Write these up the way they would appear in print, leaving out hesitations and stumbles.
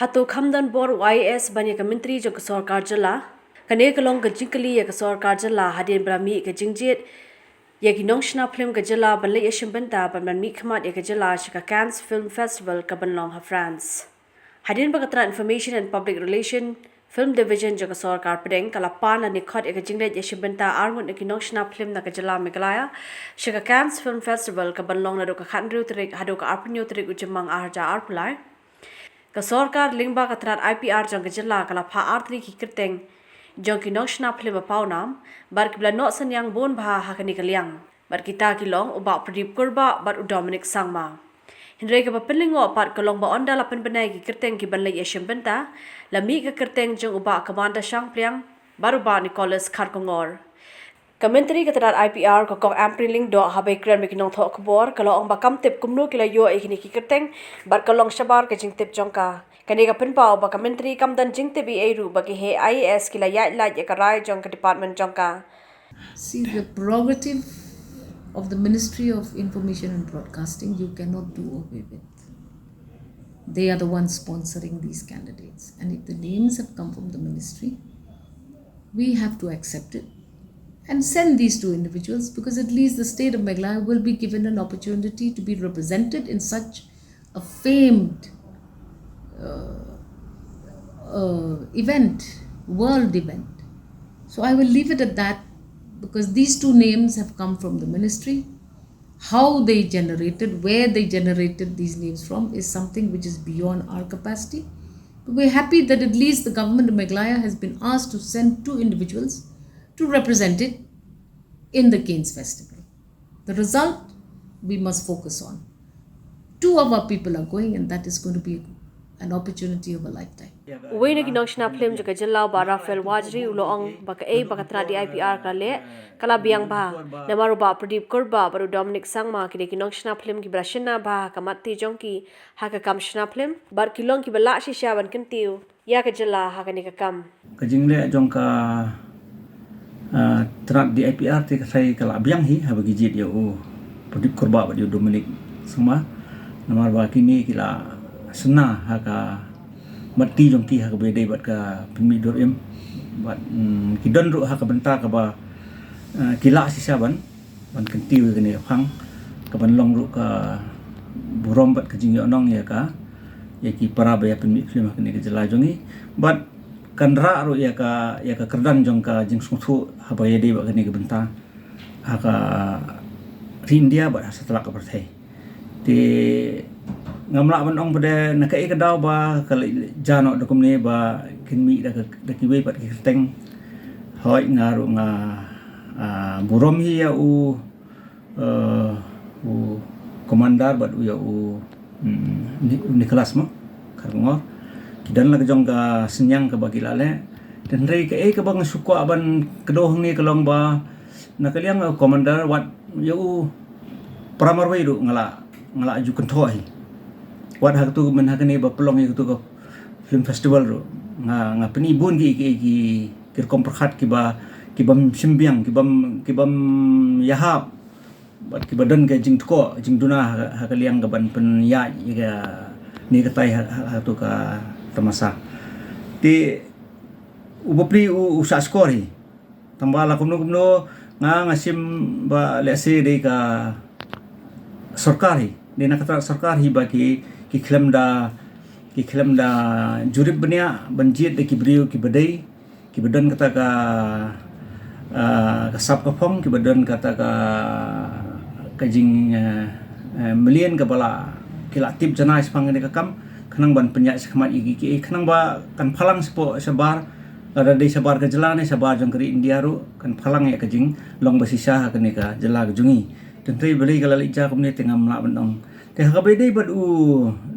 Hatu khamdan bor YS bani ka menteri jo ka sarkar jala kane kalong ka jinkali ya ka sarkar jala hadin brami ka jingjit ya ki nongshna film ka jala balai ya shimbanta ban mi khmat ya ka jala shika Cannes Film Festival ka banlong ha France hadin bagatra information and public relation film division jo ka sarkar pedeng kala pan ani khot ya ka jinglet ya shimbanta arngun ya ki nongshna film na ka jala megalaya shika Cannes Film Festival ka banlong na do ka khandru trik hado ka arpunyo trik ujamang arja arpulai ka sarkar lingba ka trat IPR jang ka jilla kala pha artri ki kirteng jang ki nongshna phlim pa paunam bar ki bla no sanyang bon bha ha kani kalyang bar kita ki long uba pradip kurba bar u Dominic Sangma hinre ka papelingo pat ka long ba onda la pen banai ki kirteng ki ban lai yashim benta lami ka kirteng jang uba kamanda shang priang baru ba Nicholas Kharkongor Commentary katarat IPR ko kong ampriling do habai kran mikinong thok bor kalau ong bakam tip kumno kila yo ikini kikirteng bar kalong shabar ke jing tip jongka kani ka pinpao ba commentary kam dan jing tip ei ru bagi he IAS kila ya la ya karai jongka department jongka See, the prerogative of the Ministry of Information and Broadcasting you cannot do away with. They are the ones sponsoring these candidates, and if the names have come from the ministry, we have to accept it and send these two individuals, because at least the state of Meghalaya will be given an opportunity to be represented in such a famed event, world event. So I will leave it at that, because these two names have come from the ministry. How they generated, where they generated these names from is something which is beyond our capacity. But we're happy that at least the government of Meghalaya has been asked to send two individuals to represent it in the Cannes Festival. The result we must focus on. Two of our people are going, and that is going to be an opportunity of a lifetime. Uwe na ginongshna film jaka jilla ba Rafael Wajri uloong baka ei baka tra di IPR kale kala biang ba namaru ba Pradip Kurba baru Dominic Sangma kini ginongshna film ki brashina ba kamati jongki haka kamshna film bar kilong ki bala shisha ban kentiu ya ka jilla haka ni ka kam kajingle jongka trat di IPR ti sai kala biang hi ha bagi jit ya Pradip Kurba ba Dominic Sangma namar ba kini kila sena haka mati jongki haka bedai bat ka pemi dorim bat kidon ru haka benta ka ba kila sisa ban kentiu kene phang ka ban long ru ka burom bat ka jing onong ya ka ya ki para ba ya pemi film kene ke jela jongi bat kanra ru ya ka kerdan jong ka jing sungsu haba ya dei ba kene ke benta haka India bat setelah ka perthai ti ngamla ban ong pada nakai ka daw ba kala jano dokum ne ba kinmi da kiwe pat ki teng hoi ngaru nga burom hi ya u komandar bat u ya Nicholas mo Kharkongor kidan la jong ka senyang ka bagi lale dan rei ka ka bang suko aban kedoh ni kalong ba nakaliang komandar wat ya u pramar wei ru ngala ju kenthoi wat hak tu men hak ni ba pelong itu ko film festival ro nga peni bun ki kir kom perkhat ki bam simbiang ki bam yahap bat ki badan ka jing tko jing duna hak liang ga ban pen ya ni ka tai hak tu ka tamasa ti ubapri usa skori tambala kumno nga ngasim ba lese de ka sarkari de nakata sarkari ba ki klem da jurib benia banjit de ki brio ki badai ki badan kata ka sap ka phong ki badan kata ka jing million ka bala kila tip jana spang de ka kam khnang ban penya skhamat igi ki khnang ba kan phalang spo sabar ada de sabar ka jelane sabar jong kri India ru kan phalang ya ka jing long basisa ka ne ka jela ka jungi tentrei beli kala lija kumne tengah mla bandong te ha be dei bad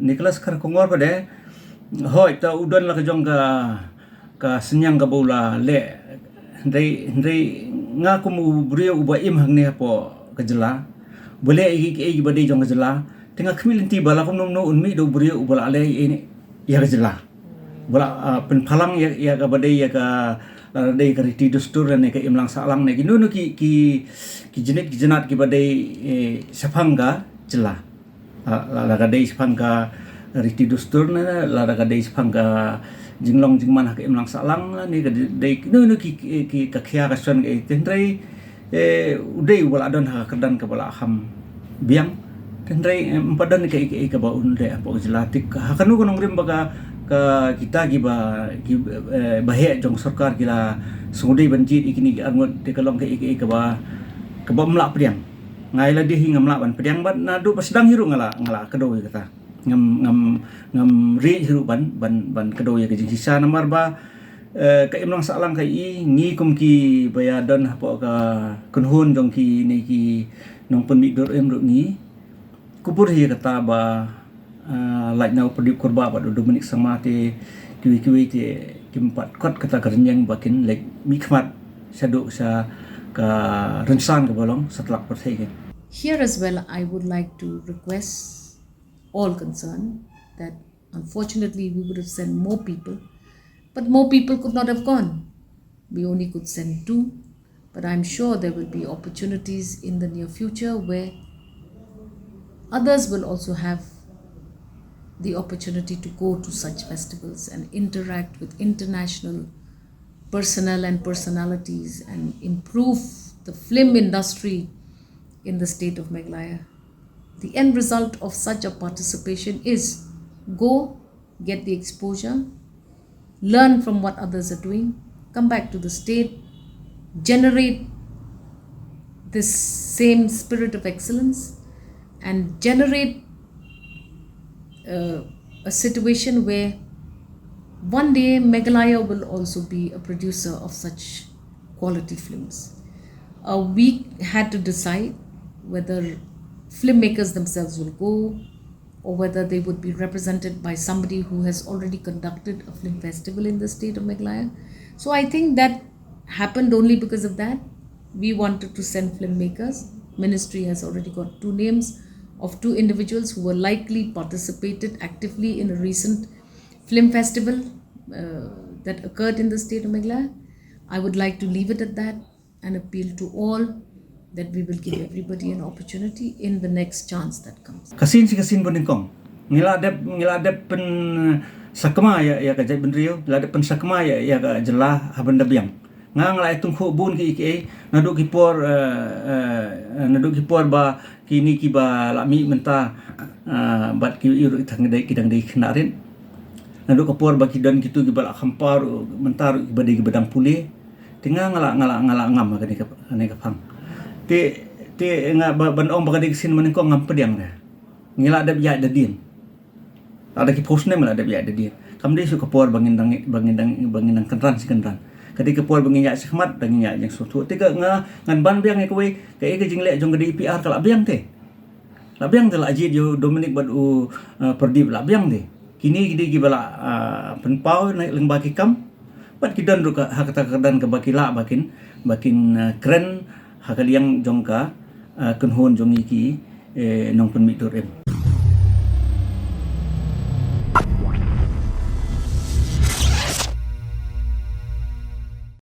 Nicholas Kharkongor pada hoi ta udon la ka jong ka senyang ka bola le ndai nga ku mu brio uba im hang ne po ka jela boleh igi bade jong ka jela tengah khmilenti bala kum no unmi do brio ubala ale ini ya ka jela bola pen phalang ya ka bade ya ka dei ka riti dustur ne ka imlang salang ne ki nu ki jenat ki bade safanga jela la ka dei safanga riti dustur na lara ka dei phang ka jinglong jingman hak imlang salang ni ka dei no ki ka khia ka son ke tendrai udai wala don ha kedan ka bala ham biang tendrai empadan ka ba unde apa jelatik ha kanu konong rim baga ka kita giba bahaya jong sarkar gila sungudai banjit ikini angot de kalong ka ba mlak priang ngai la di hinga mlak ban priang ban na du pasdang hiru ngala kedoi kata ngam ri hiru ban kedoi ke sisa nomor ba ka imlang salang kai ngi kum ki bayadan apa ka kunhun jong ki ni ki nong pun mi dor em ro ni kupur hi kata ba like now pedip kurba ba do menik sama te kiwi te kimpat kot kata kerenyang bakin like mikmat saduk sa ka rensan ke bolong setelah pertege. Here as well, I would like to request all concerned that unfortunately we would have sent more people, but more people could not have gone. We only could send 2, but I'm sure there will be opportunities in the near future where others will also have the opportunity to go to such festivals and interact with international personnel and personalities and improve the film industry in the state of Meghalaya. The end result of such a participation is go, get the exposure, learn from what others are doing, come back to the state, generate this same spirit of excellence and generate a situation where one day Meghalaya will also be a producer of such quality films. We had to decide whether filmmakers themselves will go or whether they would be represented by somebody who has already conducted a film festival in the state of Meghalaya. So I think that happened only because of that. We wanted to send filmmakers. Ministry has already got 2 names of 2 individuals who were likely participated actively in a recent film festival that occurred in the state of Meghalaya. I would like to leave it at that and appeal to all that we will give everybody an opportunity in the next chance that comes. Kasin boningkong. Ngiladap pen sakma ya ka jai benrio, ladap pen sakma ya ka jelah haban dabiang. Ngang la itung khu bun ki naduk ki por ba kini ki ba lami menta bat ki iru itang dai kidang dai kinarin. Naduk kapor ba kidan kitu ki bala khampar mentar ki badai ki badang pule. Tinga ngala ngam ka ni ka phang. Te nga ban ong bagadi sin maningko ngam pediang dah. Ngila ada biak dadin. Ada ki post name ada biak dadin. Kamde su kapor bangindang kenran si kenran. Kadi kapor banginyak sehmat banginyak yang sutu. Tiga ngan ban biang ke we ke jinglek jong gadi PR kala biang te. La biang te la ajid yo Dominic badu perdip la biang te. Kini gidi bala penpau naik lembah kikam. Bat kidan ru ka hakata kedan ke bakila bakin keren hakaliang jongka kunhon jongi ki nong penmitur em.